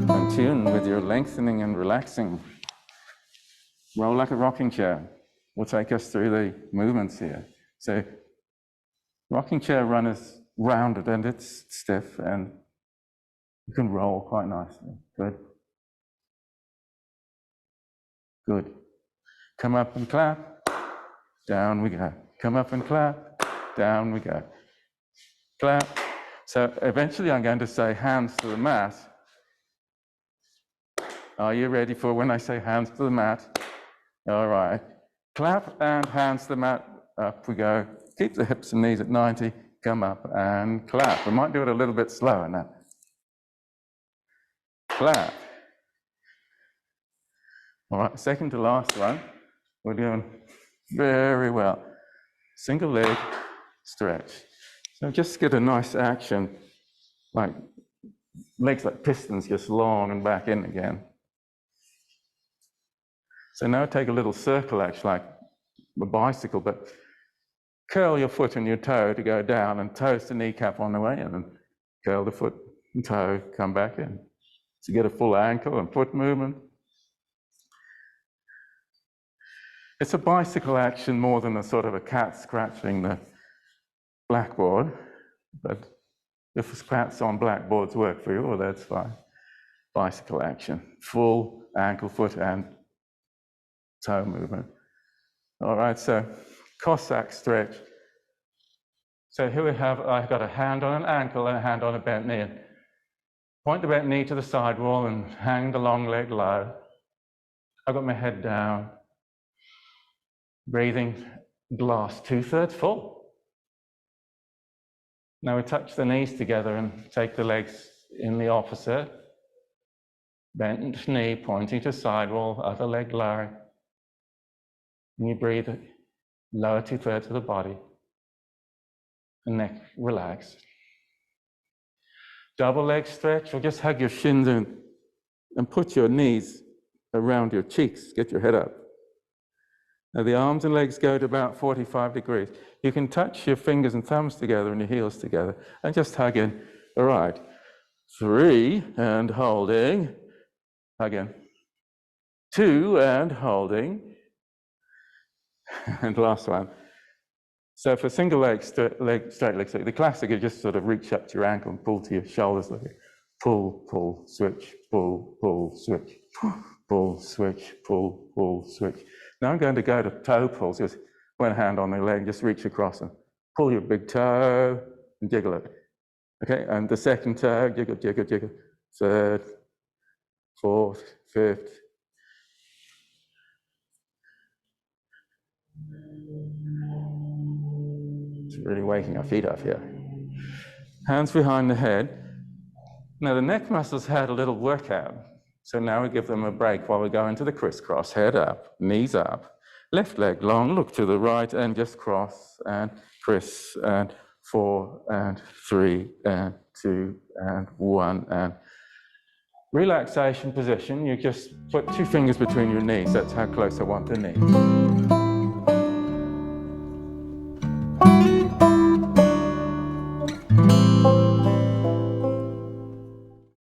And tune with your lengthening and relaxing. Roll like a rocking chair. Will take us through the movements here. So, rocking chair run is rounded and it's stiff, and you can roll quite nicely. Good. Good. Come up and clap. Down we go. Come up and clap. Down we go. Clap. So eventually I'm going to say hands to the mat. Are you ready for when I say hands to the mat? All right. Clap and hands to the mat. Up we go. Keep the hips and knees at 90. Come up and clap. We might do it a little bit slower now. Clap. All right, second to last one. We're doing very well. Single leg stretch. So just get a nice action, like legs like pistons, just long and back in again. So now take a little circle action, like a bicycle, but curl your foot and your toe to go down and toast the kneecap on the way in, and curl the foot and toe, come back in. To get a full ankle and foot movement. It's a bicycle action more than a sort of a cat scratching the blackboard, but if cats on blackboards work for you, well, that's fine. Bicycle action, full ankle, foot, and toe movement. All right, so Cossack stretch. So here we have, I've got a hand on an ankle and a hand on a bent knee. Point the bent knee to the side wall and hang the long leg low. I've got my head down. Breathing, glass 2/3 full. Now we touch the knees together and take the legs in the opposite. Bent knee pointing to side wall, other leg lower. And you breathe lower 2/3 of the body. And neck relaxed. Double leg stretch, or just hug your shins in and put your knees around your cheeks. Get your head up. Now the arms and legs go to about 45 degrees. You can touch your fingers and thumbs together and your heels together and just hug in. All right. 3 and holding. Hug in. 2 and holding. And last one. So for single leg, straight leg, the classic is just sort of reach up to your ankle and pull to your shoulders. Like pull, pull, switch, pull, pull, switch, pull, switch, pull, pull, switch. Now I'm going to go to toe pulls. Just one hand on the leg, just reach across and pull your big toe and jiggle it. Okay, and the second toe, jiggle, jiggle, jiggle. Third, fourth, fifth. It's really waking our feet up here. Hands behind the head. Now the neck muscles had a little workout. So now we give them a break while we go into the crisscross. Head up, knees up, left leg long, look to the right and just cross and criss and 4 and 3 and 2 and 1 and relaxation position. You just put 2 fingers between your knees. That's how close I want the knee.